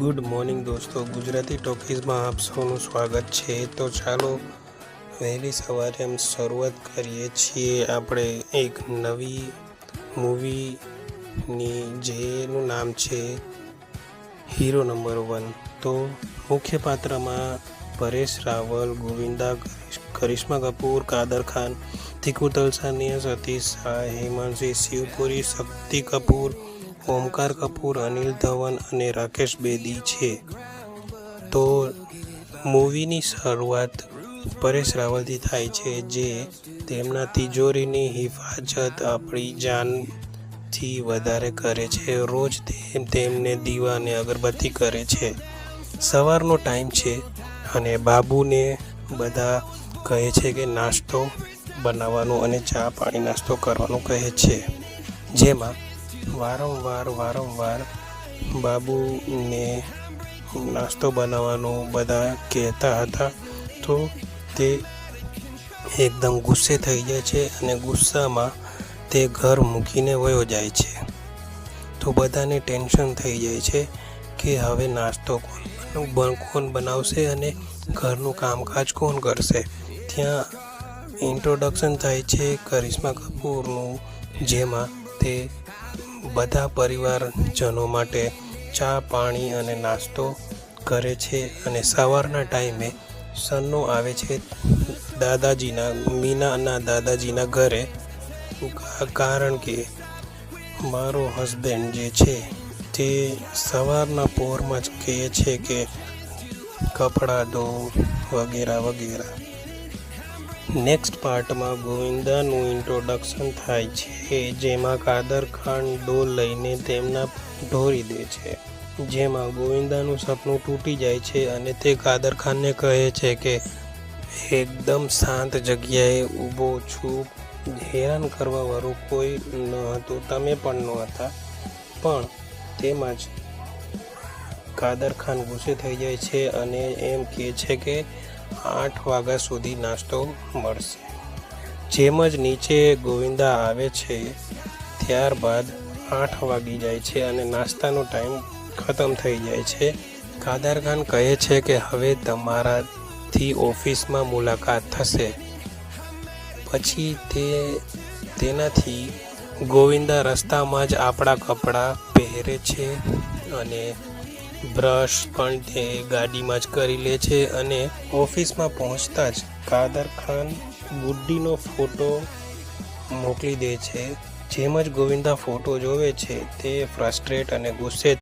Good morning દોસ્તો, ગુજરાતી ટોકીઝમાં આપ સૌનું સ્વાગત છે। તો ચાલો વહેલી સવારે શરૂઆત કરીએ છીએ આપણે એક નવી મૂવીની, જેનું નામ છે હીરો નંબર 1। તો મુખ્ય પાત્રમાં પરેશ રાવલ, ગોવિંદા, કરિશ્મા કપૂર, કાદર ખાન, તિકુ તલસાનિયા, સતીશ શાહ, હેમાંશી શિવપુરી, શક્તિ કપૂર, ઓમકાર કપૂર, અનિલ ધવન અને રાકેશ બેદી છે। તો મૂવીની શરૂઆત પરેશ રાવલથી થાય છે, જે તેમના તિજોરીની હિફાજત આપણી જાનથી વધારે કરે છે। રોજ તેમને દીવા અને અગરબત્તી કરે છે। સવારનો ટાઈમ છે અને બાબુને બધા કહે છે કે નાસ્તો બનાવવાનું અને ચા પાણી નાસ્તો કરવાનું કહે છે, જેમાં વારંવાર બાબુને નાસ્તો બનાવવાનું બધા કહેતા હતા। તો તે એકદમ ગુસ્સે થઈ જાય છે અને ગુસ્સામાં તે ઘર મૂકીને વયો જાય છે। તો બધાને ટેન્શન થઈ જાય છે કે હવે નાસ્તો કોણ બનાવશે અને ઘરનું કામકાજ કોણ કરશે। ત્યાં ઇન્ટ્રોડક્શન થાય છે કરિશ્મા કપૂરનું, જેમાં તે બધા પરિવારજનો માટે ચા પાણી અને નાસ્તો કરે છે અને સવારના ટાઈમે સન્નો આવે છે મીનાના દાદાજીના ઘરે, કારણ કે મારો હસબન્ડ જે છે તે સવારના પોરમાં જ કહે છે કે કપડાં ધો વગેરે। નેક્સ્ટ પાર્ટમાં ગોવિંદાનું ઇન્ટ્રોડક્શન થાય છે, જેમાં કાદર ખાન ડોલ લઈને તેમના ઢોરી દે છે, જેમાં ગોવિંદાનું સપનું તૂટી જાય છે અને તે કાદર ખાનને કહે છે કે એકદમ શાંત જગ્યાએ ઊભો છું, હેરાન કરવાવાળું કોઈ ન હતું, તમે પણ ન હતા। પણ તેમાં જ કાદર ખાન ગુસ્સે થઈ જાય છે અને એમ કહે છે કે 8 વાગ્યા સુધી નાસ્તો મળશે। જેમ જ નીચે ગોવિંદા આવે છે, ત્યારબાદ 8 વાગી જાય છે અને નાસ્તાનો ટાઈમ ખતમ થઈ જાય છે। કાદર ખાન કહે છે કે હવે તમારાથી ઓફિસમાં મુલાકાત થશે। પછી તેનાથી ગોવિંદા રસ્તામાં જ આપણા કપડાં પહેરે છે અને બ્રશ પણ તે ગાડીમાં જ કરી લે છે અને ઓફિસમાં પહોંચતા જ કાદર ખાન ગુડ્ડીનો ફોટો મોકલી દે છે। જેમ જ ગોવિંદા ફોટો જોવે છે, તે ફ્રસ્ટ્રેટ અને ગુસ્સે